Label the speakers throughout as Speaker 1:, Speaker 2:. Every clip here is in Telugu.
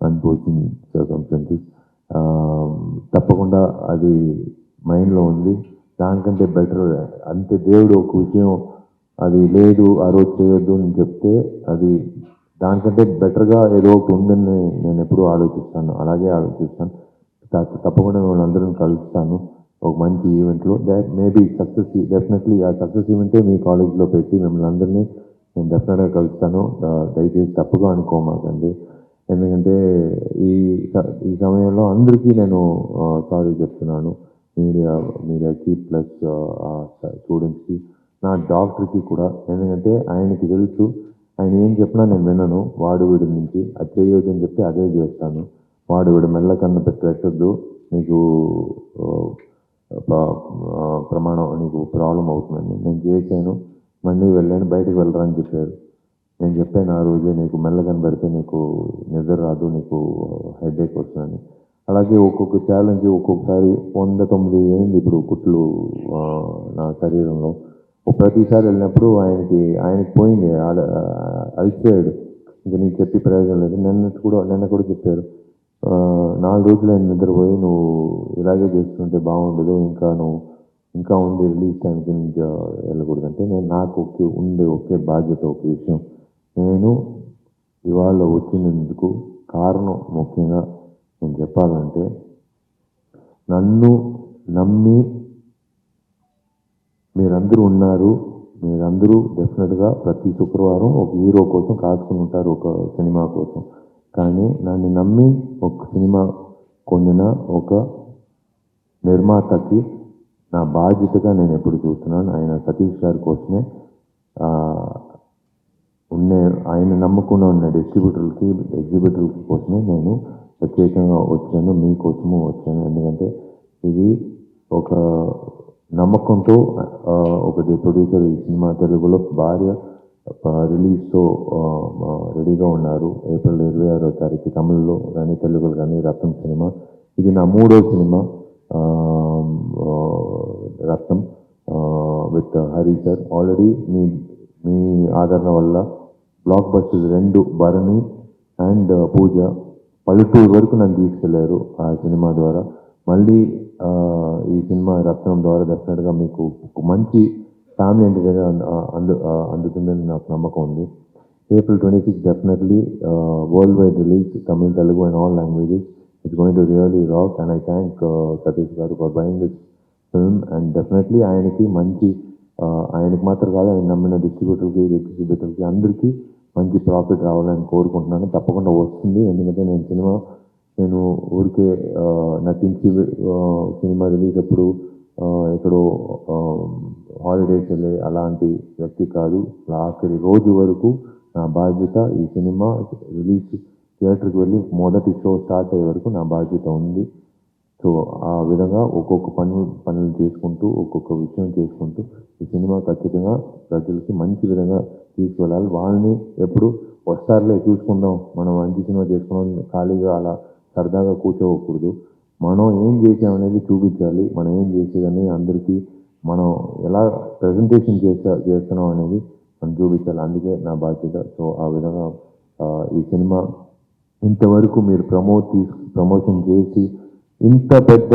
Speaker 1: అన్ఫోర్చునేట్ సర్కమ్స్టెన్సెస్. తప్పకుండా అది మైండ్లో ఉంది. దానికంటే బెటర్ అంతే దేవుడు ఒక విషయం అది లేదు ఆ రోజు చేయొద్దు అని చెప్తే అది దానికంటే బెటర్గా ఏదో ఒకటి ఉందని నేను ఎప్పుడూ ఆలోచిస్తాను. అలాగే ఆలోచిస్తాను. తప్పకుండా మిమ్మల్ని అందరం కలుస్తాను ఒక మంచి ఈవెంట్లో. మేబీ సక్సెస్ డెఫినెట్లీ ఆ సక్సెస్ ఈవెంటే మీ కాలేజ్లో పెట్టి మిమ్మల్ని అందరినీ నేను డెఫినెట్గా కలుస్తాను. దయచేసి తప్పుగా అనుకోమాకండి. ఎందుకంటే ఈ ఈ సమయంలో అందరికీ నేను సారీ చెప్తున్నాను. మీడియాకి ప్లస్ స్టూడెంట్స్కి, నా డాక్టర్కి కూడా. ఎందుకంటే ఆయనకి తెలుసు ఆయన ఏం చెప్పినా నేను వినను. వాడు వీడి నుంచి అది చేయొద్దు అని చెప్తే అదే చేస్తాను. వాడు వీడు మెల్ల కన్ను పెట్టొద్దు, నీకు ప్రమాణం, నీకు ప్రాబ్లం అవుతుందని. నేను చేశాను, మళ్ళీ వెళ్ళాను, బయటకు వెళ్ళరా అని చెప్పారు. నేను చెప్పాను ఆ రోజే, నీకు మెల్ల కనబడితే నీకు నిద్ర రాదు, నీకు హెడేక్ వస్తుందని. అలాగే ఒక్కొక్క ఛాలెంజ్ ఒక్కొక్కసారి 109 అయింది ఇప్పుడు కుట్లు నా శరీరంలో. ప్రతిసారి వెళ్ళినప్పుడు ఆయనకి పోయింది, అలసిపోయాడు. ఇంకా నీకు చెప్పి ప్రయోజనం లేదు. నిన్న కూడా చెప్పారు, 4 రోజులు ఆయన నిద్రపోయి నువ్వు ఇలాగే చేస్తుంటే బాగుండదు, ఇంకా ఉండి రిలీజ్ టైంకి ఇంకా వెళ్ళకూడదంటే నాకు ఉండే ఒకే బాధ్యత ఒక విషయం. నేను ఇవాళ వచ్చినందుకు కారణం ముఖ్యంగా నేను చెప్పాలంటే, నన్ను నమ్మి మీరందరూ ఉన్నారు. మీరందరూ డెఫినెట్గా ప్రతి శుక్రవారం ఒక హీరో కోసం కాచుకుని ఉంటారు, ఒక సినిమా కోసం. కానీ నన్ను నమ్మి ఒక సినిమా కొనిన ఒక నిర్మాతకి నా బాధ్యతగా నేను ఎప్పుడు చూస్తున్నాను. ఆయన సతీష్ గారి కోసమే ఆయన నమ్మకుండా ఉన్న ఎగ్జిబిటర్లకి కోసమే నేను ప్రత్యేకంగా వచ్చాను, మీకోసము వచ్చాను. ఎందుకంటే ఇది ఒక నమ్మకంతో ఒకటి ప్రొడ్యూసర్ ఈ సినిమా తెలుగులో భార్య రిలీజ్తో రెడీగా ఉన్నారు. ఏప్రిల్ 26వ తారీఖు తమిళ్లో కానీ తెలుగులో కానీ రత్నం సినిమా. ఇది నా 3వ cinema Ratnam with Hari sir. Already మీ ఆదరణ వల్ల బ్లాక్ బస్టర్స్ 2 భరణి అండ్ పూజ పల్లెటూరు వరకు నన్ను తీసుకెళ్లారు ఆ సినిమా ద్వారా. మళ్ళీ ఈ సినిమా రత్నం ద్వారా డెఫినెట్గా మీకు మంచి ఫ్యామిలీ ఎంటర్టైనర్ అందుతుందని నాకు నమ్మకం ఉంది. April 26 definitely world wide release, Tamil, Telugu and all languages. It's going to really rock and I thank Satish garu for buying this film. And definitely ఆయనకి మాత్రం కాదు, ఆయన నమ్మిన ఎగ్జిబిటర్కి అందరికీ మంచి ప్రాఫిట్ రావాలని కోరుకుంటున్నాను. తప్పకుండా వస్తుంది. ఎందుకంటే నేను ఊరికే నటించి సినిమా రిలీజ్ అప్పుడు ఎక్కడో హాలిడేస్ వెళ్ళే అలాంటి వ్యక్తి కాదు. ఆఖరి రోజు వరకు నా బాధ్యత ఈ సినిమా రిలీజ్ థియేటర్కి వెళ్ళి మొదటి షో స్టార్ట్ అయ్యే వరకు నా బాధ్యత ఉంది. సో ఆ విధంగా ఒక్కొక్క పనులు చేసుకుంటూ ఒక్కొక్క విషయం చేసుకుంటూ ఈ సినిమా ఖచ్చితంగా ప్రజలకి మంచి విధంగా తీసుకువెళ్ళాలి. వాళ్ళని ఎప్పుడు వస్తారులే చూసుకుందాం, మనం మంచి సినిమా చేసుకున్నాం ఖాళీగా అలా సరదాగా కూర్చోకూడదు. మనం ఏం చేసామనేది చూపించాలి. మనం ఏం చేసేదని అందరికీ మనం ఎలా ప్రజెంటేషన్ చేస్తున్నాం అనేది మనం చూపించాలి. అందుకే నా బాధ్యత. సో ఆ విధంగా ఈ సినిమా ఇంతవరకు మీరు ప్రమోషన్ చేసి ఇంత పెద్ద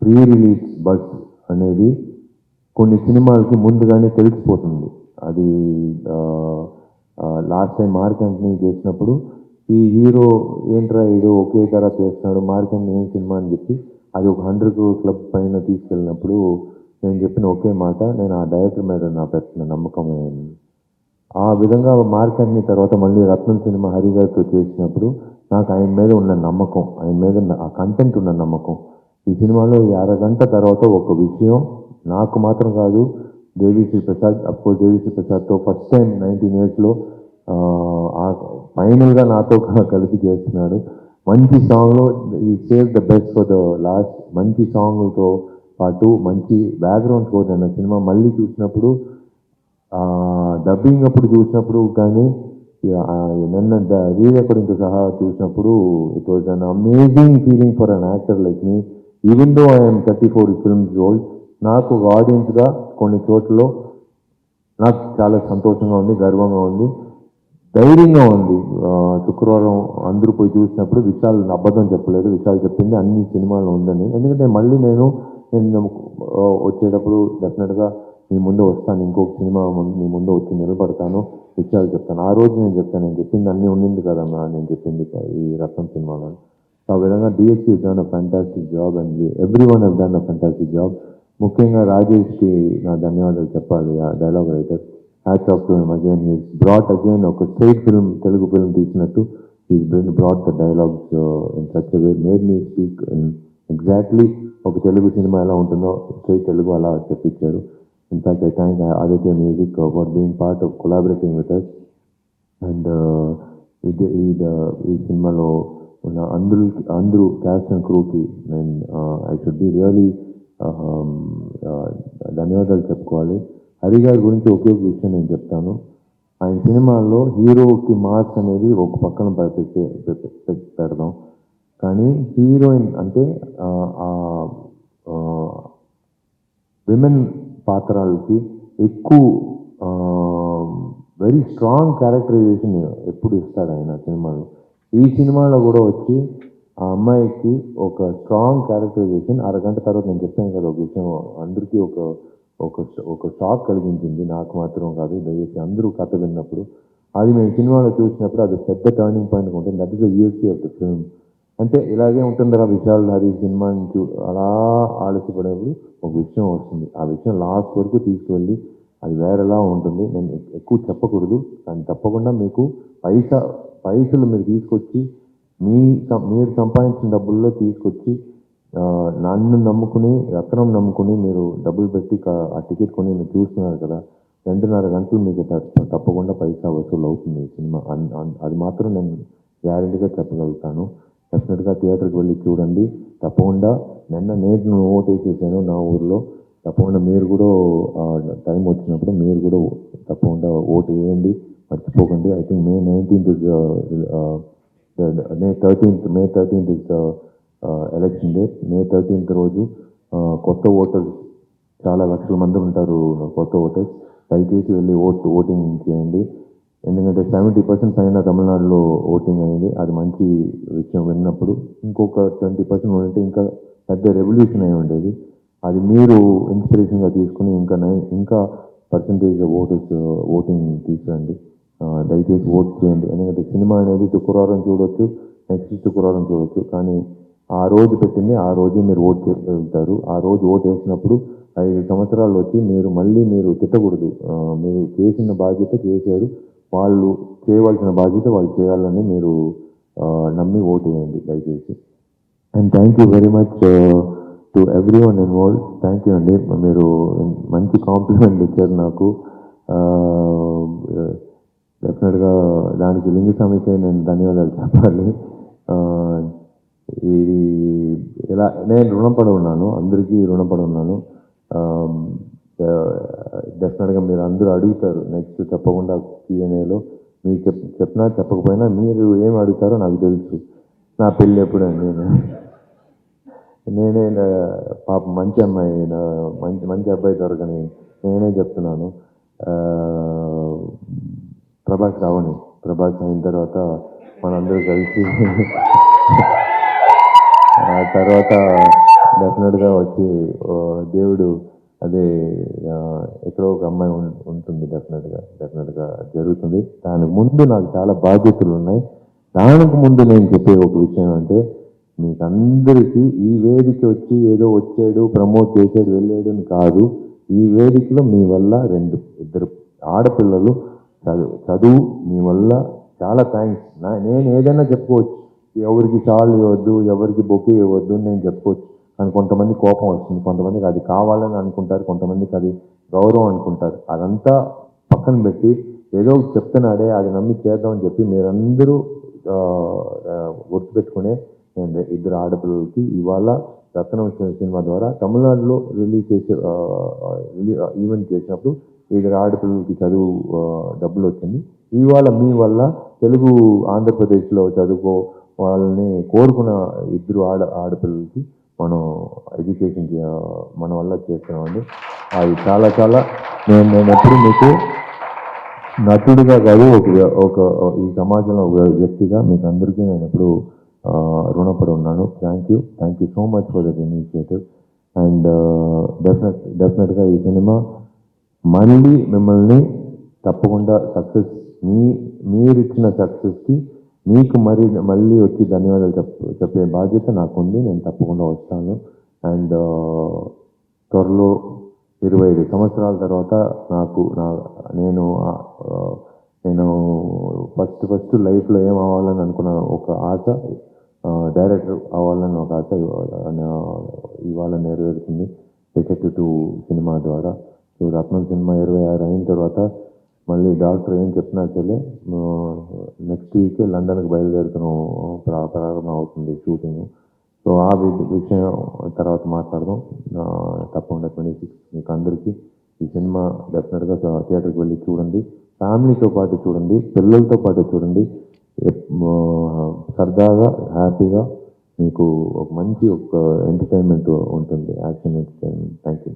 Speaker 1: ప్రీ రిలీజ్ బస్ అనేది కొన్ని సినిమాలకి ముందుగానే తెలిసిపోతుంది. అది లాస్ట్ టైం మార్క్ యాంటనీ చేసినప్పుడు ఈ హీరో ఏంట్రా ఇది ఒకే తర చేస్తున్నాడు, మార్క్ యాంటనీ ఏం సినిమా అని చెప్పి అది ఒక 100 crore క్లబ్ పైన తీసుకెళ్ళినప్పుడు నేను చెప్పిన ఒకే మాట, నేను ఆ డైరెక్టర్ మీద నా పెట్టిన నమ్మకమే. ఆ విధంగా మార్క్ యాంటనీ తర్వాత మళ్ళీ రత్నం సినిమా హరి గారితో చేసినప్పుడు నాకు ఆయన మీద ఉన్న నమ్మకం, ఆయన మీద ఆ కంటెంట్ ఉన్న నమ్మకం. ఈ సినిమాలో ఈ అరగంట తర్వాత ఒక విషయం నాకు మాత్రం కాదు, దేవిశ్రీ ప్రసాద్, అఫ్కోర్స్ దేవిశ్రీ ప్రసాద్తో ఫస్ట్ టైం 19 yearsలో ఫైనల్గా నాతో కలిసి చేస్తున్నాడు. మంచి సాంగ్లో ఈ save the best for the last. మంచి సాంగ్తో పాటు మంచి బ్యాక్గ్రౌండ్ స్కోర్. నేను సినిమా మళ్ళీ చూసినప్పుడు డబ్బింగ్ అప్పుడు చూసినప్పుడు కానీ నిన్న రీ రికార్డింగ్తో సహా చూసినప్పుడు it was an amazing feeling for an actor like me. Even though I'm 34 films old, నాకు ఒక ఆడియన్స్గా కొన్ని చోట్లలో నాకు చాలా సంతోషంగా ఉంది, గర్వంగా ఉంది. ధైర్యంగా ఉంది. శుక్రవారం అందరూ పోయి చూసినప్పుడు విశాల్ అబద్ధం చెప్పలేదు, విశాల్ చెప్పింది అన్ని సినిమాల్లో ఉందని. ఎందుకంటే మళ్ళీ నేను వచ్చేటప్పుడు డెఫినెట్గా మీ ముందు వస్తాను, ఇంకొక సినిమా మీ ముందు వచ్చి నిలబడతాను, విషయాలు చెప్తాను. ఆ రోజు నేను చెప్పింది అన్నీ ఉండింది కదమ్మా నేను చెప్పింది ఈ రత్నం సినిమాలో. సో ఆ విధంగా DSP is done a fantastic job and every one he's done a fantastic job. ముఖ్యంగా రాజేష్కి నా ధన్యవాదాలు చెప్పాలి, ఆ dialogue writer. Hats off to him again. He's brought again ఒక స్ట్రైట్ ఫిల్మ్, తెలుగు ఫిల్మ్ తీసినట్టు he's brought the dialogues in such way, made me speak in exactly ఒక తెలుగు సినిమా ఎలా ఉంటుందో స్ట్రైట్ తెలుగు అలా చెప్పించారు. In fact I thank Aditya music for being part of collaborating with us. And ఈ సినిమాలో ఉన్న అందరూ క్యాస్ట్ అండ్ క్రూకి నేను ఐ షుడ్ బి రియలీ ధన్యవాదాలు చెప్పుకోవాలి. హరి గారి గురించి ఒకే ఒక విషయం నేను చెప్తాను. ఆయన సినిమాల్లో హీరోకి మార్క్స్ అనేది ఒక పక్కన పెడదాం, కానీ హీరోయిన్ అంటే విమెన్ పాత్రలకి ఎక్కువ వెరీ స్ట్రాంగ్ క్యారెక్టరైజేషన్ ఎప్పుడు ఇస్తాడు ఆయన సినిమాలో. ఈ సినిమాలో కూడా వచ్చి ఆ అమ్మాయికి ఒక స్ట్రాంగ్ క్యారెక్టరైజేషన్, అరగంట తర్వాత నేను చెప్పాను కదా ఒక విషయం, అందరికీ ఒక ఒక ఒక షాక్ కలిగించింది, నాకు మాత్రం కాదు, దయచేసి అందరూ కథ విన్నప్పుడు. అది మేము సినిమాలో చూసినప్పుడు అది పెద్ద టర్నింగ్ పాయింట్ ఉంటుంది. That is the USP of the film. అంటే ఇలాగే ఉంటుందిరా విశాల్ హరి సినిమా నుంచి అలా ఆలస్యపడేప్పుడు ఒక విషయం వస్తుంది, ఆ విషయం లాస్ట్ వరకు తీసుకువెళ్ళి అది వేరేలా ఉంటుంది. నేను ఎక్కువ చెప్పకూడదు, కానీ తప్పకుండా మీకు పైసలు మీరు తీసుకొచ్చి మీరు సంపాదించిన డబ్బుల్లో తీసుకొచ్చి నన్ను నమ్ముకుని, రత్నం నమ్ముకుని మీరు డబ్బులు పెట్టి ఆ టికెట్ కొని మీరు చూస్తున్నారు కదా, 2.5 గంటలు మీకు తప్పకుండా పైసా వసూలు అవుతుంది ఈ సినిమా. అది మాత్రం నేను గ్యారెంటీగా చెప్పగలుగుతాను. డెఫినెట్గా థియేటర్కి వెళ్ళి చూడండి. తప్పకుండా నేను ఓటు వేసేసాను నా ఊర్లో. తప్పకుండా మీరు కూడా టైం వచ్చినప్పుడు మీరు కూడా తప్పకుండా ఓటు వేయండి, మర్చిపోకండి. I think May 13th is election day. May 13th రోజు కొత్త ఓటర్స్ చాలా లక్షల మంది ఉంటారు, కొత్త ఓటర్స్. దయచేసి వెళ్ళి ఓటింగ్ చేయండి. ఎందుకంటే 70% పైన తమిళనాడులో ఓటింగ్ అయింది, అది మంచి విషయం. విన్నప్పుడు ఇంకొక 20% ఉంటే ఇంకా పెద్ద రెవల్యూషన్ అయి ఉండేది. అది మీరు ఇన్స్పిరేషన్గా తీసుకుని ఇంకా పర్సంటేజ్ ఓటింగ్ తీసుకురండి. దయచేసి ఓట్ చేయండి. ఎందుకంటే సినిమా అనేది శుక్రవారం చూడొచ్చు, నెక్స్ట్ శుక్రవారం చూడొచ్చు, కానీ ఆ రోజు పెట్టింది ఆ రోజు మీరు ఓట్ చేయగలుగుతారు. ఆ రోజు ఓట్ వేసినప్పుడు 5 సంవత్సరాలు వచ్చి మీరు తిట్టకూడదు. మీరు చేసిన బాధ్యత చేశారు, వాళ్ళు చేయవలసిన బాధ్యత వాళ్ళు చేయాలని మీరు నమ్మి ఓటు వేయండి దయచేసి. And thank you very much to every one involve. Thank you అండి, మీరు మంచి కాంప్లిమెంట్ ఇచ్చారు నాకు. డెఫినెట్గా దానికి లింగస్వామికే నేను ధన్యవాదాలు చెప్పాలి. ఇది ఇలా నేను రుణపడి ఉన్నాను, అందరికీ రుణపడి ఉన్నాను. డెఫినెట్గా మీరు అందరూ అడుగుతారు నెక్స్ట్, తప్పకుండా Q&Aలో మీకు చెప్పినా చెప్పకపోయినా మీరు ఏం అడుగుతారో నాకు తెలుసు. నా పెళ్ళి ఎప్పుడండి, నేనే పాప మంచి అమ్మాయి, మంచి అబ్బాయి దొరకని నేనే చెప్తున్నాను. ప్రభాస్ అయిన తర్వాత మనందరూ కలిసి ఆ తర్వాత డెఫినెట్గా వచ్చి దేవుడు అదే ఎక్కడో ఒక అమ్మాయి ఉంటుంది, డెఫినెట్గా జరుగుతుంది. దానికి ముందు నాకు చాలా బాధ్యతలు ఉన్నాయి. దానికి ముందు నేను చెప్పే ఒక విషయం అంటే, మీకు అందరికీ ఈ వేదిక వచ్చి ఏదో వచ్చాడు ప్రమోట్ చేసాడు వెళ్ళాడు అని కాదు. ఈ వేదికలో మీ వల్ల ఇద్దరు ఆడపిల్లలు చదువు మీ వల్ల చాలా థ్యాంక్స్. నేను ఏదైనా చెప్పుకోవచ్చు, ఎవరికి షాల్ ఇవ్వద్దు, ఎవరికి బొకే ఇవ్వద్దు నేను చెప్పుకోవచ్చు, కానీ కొంతమంది కోపం వస్తుంది, కొంతమందికి అది కావాలని అనుకుంటారు, కొంతమందికి అది గౌరవం అనుకుంటారు. అదంతా పక్కన పెట్టి ఏదో చెప్తున్నాడే అది నమ్మి చేద్దామని చెప్పి మీరందరూ గుర్తుపెట్టుకునే నేను ఇద్దరు ఆడపిల్లలకి ఇవాళ రత్నం సినిమా ద్వారా తమిళనాడులో రిలీజ్ చేసే ఈవెంట్ చేసినప్పుడు ఇద్దరు ఆడపిల్లలకి చదువు డబ్బులు వచ్చింది. ఇవాళ మీ వల్ల తెలుగు ఆంధ్రప్రదేశ్లో చదువుకో వాళ్ళని కోరుకున్న ఇద్దరు ఆడపిల్లలకి మనం ఎడ్యుకేషన్ మన వల్ల చేస్తున్నామండి. అది చాలా నేను ఎప్పుడు మీకు నటుడిగా కాదు ఒక ఈ సమాజంలో ఒక వ్యక్తిగా మీకు అందరికీ నేను ఎప్పుడు రుణపడి ఉన్నాను. Thank you so much for that initiative. And డెఫినెట్గా ఈ సినిమా మళ్ళీ మిమ్మల్ని తప్పకుండా సక్సెస్ మీరిచ్చిన సక్సెస్కి మీకు మళ్ళీ వచ్చి ధన్యవాదాలు చెప్పే బాధ్యత నాకుంది. నేను తప్పకుండా వస్తాను. అండ్ త్వరలో 25 సంవత్సరాల తర్వాత నేను నేను ఫస్ట్ లైఫ్లో ఏం అవ్వాలని అనుకున్న ఒక ఆశ, డైరెక్టర్ అవ్వాలని ఒక ఆశ ఇవాళ నెరవేరుతుంది డిటెక్టివ్ 2 సినిమా ద్వారా. సో రత్నం సినిమా 26 అయిన తర్వాత మళ్ళీ డాక్టర్ ఏం చెప్పినా సరే నెక్స్ట్ వీకే లండన్కి బయలుదేరుతున్నాం, ప్రారంభం అవుతుంది షూటింగ్. సో ఆ విషయం తర్వాత మాట్లాడదాం. తప్పకుండా 26 మీకు అందరికీ ఈ సినిమా డెఫినెట్గా థియేటర్కి వెళ్ళి చూడండి. ఫ్యామిలీతో పాటు చూడండి, పిల్లలతో పాటు చూడండి. సరదాగా హ్యాపీగా మీకు ఒక మంచి ఎంటర్టైన్మెంట్ ఉంటుంది, యాక్షన్ ఎంటర్టైన్మెంట్. Thank you.